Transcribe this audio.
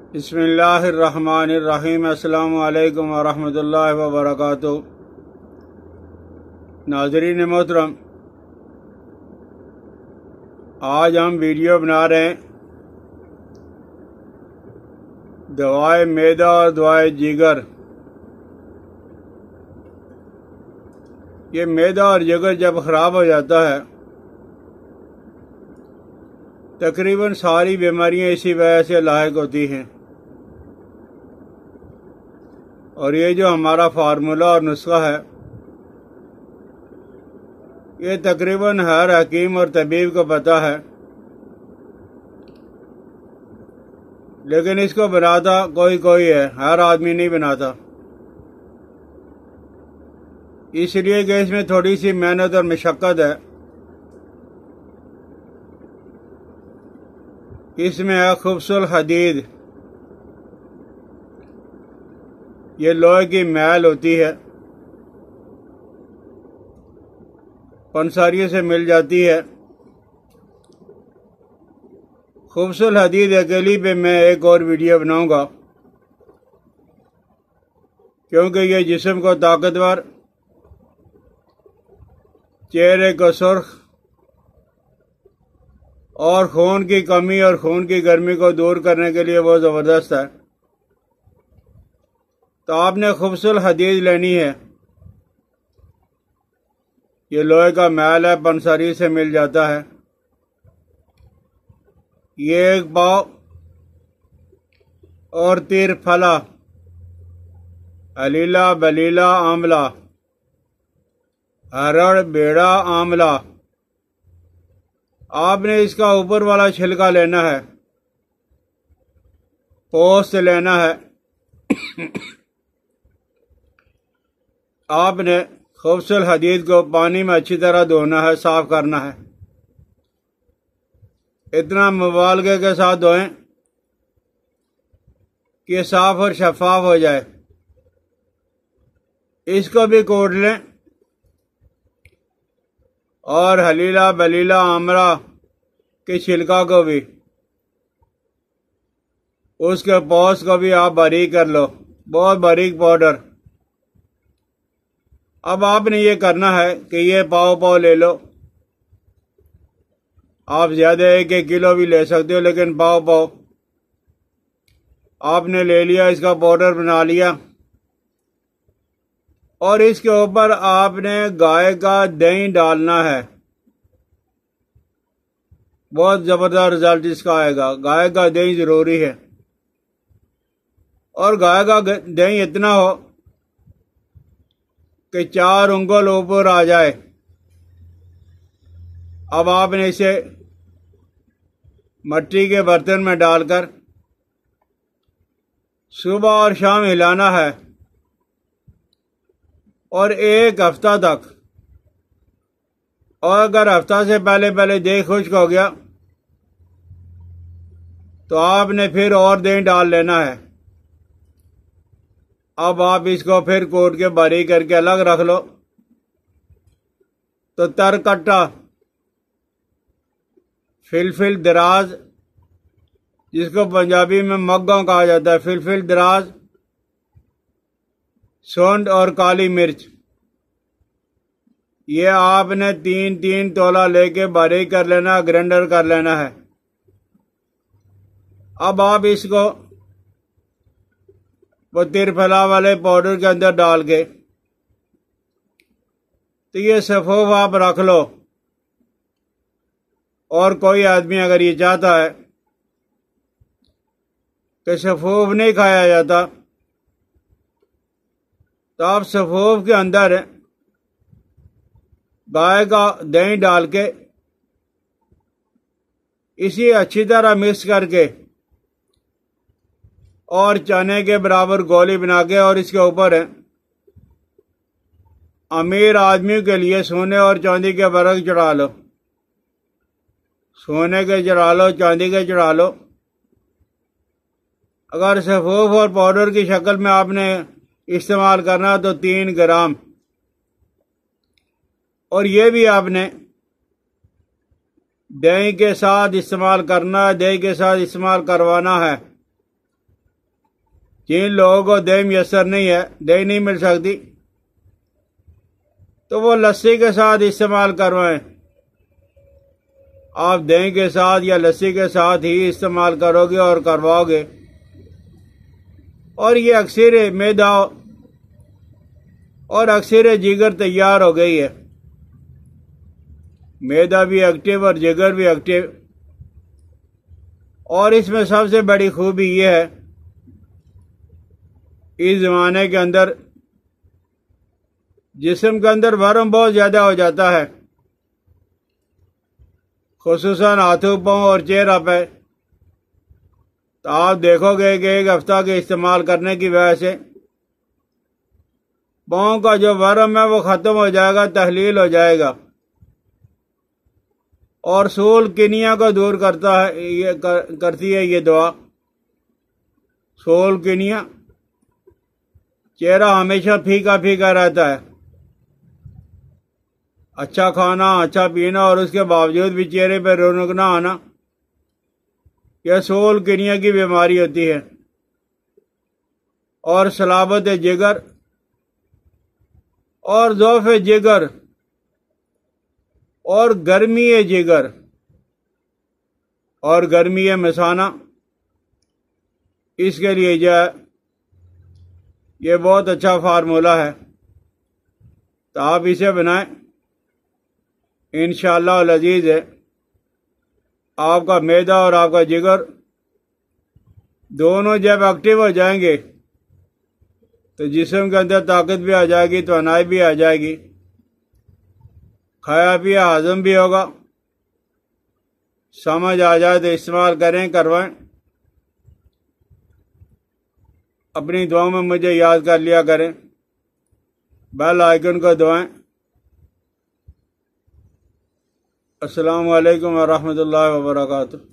बिस्मिल्लाहिर्रहमानिर्रहीम। अस्सलामु अलैकुम वरहमतुल्लाहि वबरकातुहू। नाज़रीन मोहतरम, आज हम वीडियो बना रहे हैं दवाए मैदा और दवाए जिगर। ये मैदा और जिगर जब ख़राब हो जाता है, तकरीबन सारी बीमारियां इसी वजह से लायक होती हैं। और ये जो हमारा फार्मूला और नुस्खा है, ये तकरीबन हर हकीम और तबीब को पता है, लेकिन इसको बनाता कोई कोई है, हर आदमी नहीं बनाता। इसलिए कि इसमें थोड़ी सी मेहनत और मशक्क़त है। इसमें है खूबसूरत हदीद। ये लोहे की मैल होती है, पंसारियों से मिल जाती है। खूबसूरत हदीद अकेली पे मैं एक और वीडियो बनाऊंगा, क्योंकि ये जिस्म को ताकतवर, चेहरे को सुर्ख और खून की कमी और खून की गर्मी को दूर करने के लिए बहुत ज़बरदस्त है। तो आपने खूबसूरत हदीद लेनी है। ये लोहे का मैल है, पंसारी से मिल जाता है। ये एक पाव और तीर फला, अलीला बलीला आंवला, हरड़ बेड़ा आंवला। आपने इसका ऊपर वाला छिलका लेना है, पोस्त लेना है। आपने खूबसूरत हदीद को पानी में अच्छी तरह धोना है, साफ करना है। इतना मुबालगे के साथ धोएं कि साफ और शफाफ हो जाए। इसको भी कोट लें और हलीला बलीला आमरा के छिलका को भी, उसके पौस को भी आप बारीक कर लो, बहुत बारीक पाउडर। अब आपने ये करना है कि ये पाव पाव ले लो। आप ज़्यादा 1-1 किलो भी ले सकते हो, लेकिन पाव पाव आपने ले लिया, इसका पाउडर बना लिया। और इसके ऊपर आपने गाय का दही डालना है। बहुत ज़बरदस्त रिजल्ट इसका आएगा। गाय का दही ज़रूरी है, और गाय का दही इतना हो कि 4 उंगल ऊपर आ जाए। अब आपने इसे मिट्टी के बर्तन में डालकर सुबह और शाम हिलाना है, और 1 हफ्ता तक। और अगर हफ्ता से पहले पहले दही खुश्क हो गया तो आपने फिर और दही डाल लेना है। अब आप इसको फिर कोट के बारीक करके अलग रख लो। तो तरकट्टा, फिलफिल दराज, जिसको पंजाबी में मग्गा कहा जाता है, फिलफिल दराज, सौंठ और काली मिर्च, ये आपने 3-3 तोला लेके बारीक कर लेना, ग्राइंडर कर लेना है। अब आप इसको वो तिरफला वाले पाउडर के अंदर डाल के, तो ये सफ़ूफ आप रख लो। और कोई आदमी अगर ये चाहता है कि सफ़ूफ नहीं खाया जाता, तो आप सफ़ूफ के अंदर गाय का दही डाल के इसी अच्छी तरह मिक्स करके और चने के बराबर गोली बना के, और इसके ऊपर अमीर आदमियों के लिए सोने और चांदी के वर्क चढ़ा लो। सोने के चढ़ा लो, चांदी के चढ़ा लो। अगर सफ़ूफ और पाउडर की शक्ल में आपने इस्तेमाल करना तो 3 ग्राम। और ये भी आपने दही के साथ इस्तेमाल करना है, दही के साथ इस्तेमाल करवाना है। जिन लोगों को दही मैसर नहीं है, दही नहीं मिल सकती, तो वो लस्सी के साथ इस्तेमाल करवाएं। आप दही के साथ या लस्सी के साथ ही इस्तेमाल करोगे और करवाओगे, और ये अक्सर मैदा और अक्सर जिगर तैयार हो गई है। मैदा भी एक्टिव और जिगर भी एक्टिव। और इसमें सबसे बड़ी खूबी यह है, इस जमाने के अंदर जिस्म के अंदर वरम बहुत ज़्यादा हो जाता है, खुसूसन हाथों पाँव और चेहरा पे। तो आप देखोगे कि एक हफ्ता के इस्तेमाल करने की वजह से पाँव का जो वरम है वो ख़त्म हो जाएगा, तहलील हो जाएगा। और सूल किनिया को दूर करता है, करती है ये दुआ। सूल किनिया, चेहरा हमेशा फीका फीका रहता है, अच्छा खाना अच्छा पीना और उसके बावजूद भी चेहरे पर रौनक ना आना, यह सूल किनिया की बीमारी होती है। और सलाबत जिगर और ज़ौफ़ जिगर और गर्मी जिगर और गर्मी मसाना, इसके लिए जो है ये बहुत अच्छा फार्मूला है। तो आप इसे बनाएं, इंशाअल्लाह लजीज है। आपका मैदा और आपका जिगर दोनों जब एक्टिव हो जाएंगे तो जिस्म के अंदर ताकत भी आ जाएगी, तवानाई भी आ जाएगी, खाया पिया हजम भी होगा। समझ आ जाए तो इस्तेमाल करें, करवाएं। अपनी दुआओं में मुझे याद कर लिया करें, बेल आइकन को दबाएं। अस्सलामु अलैकुम व रहमतुल्लाहि व बरकातुहू।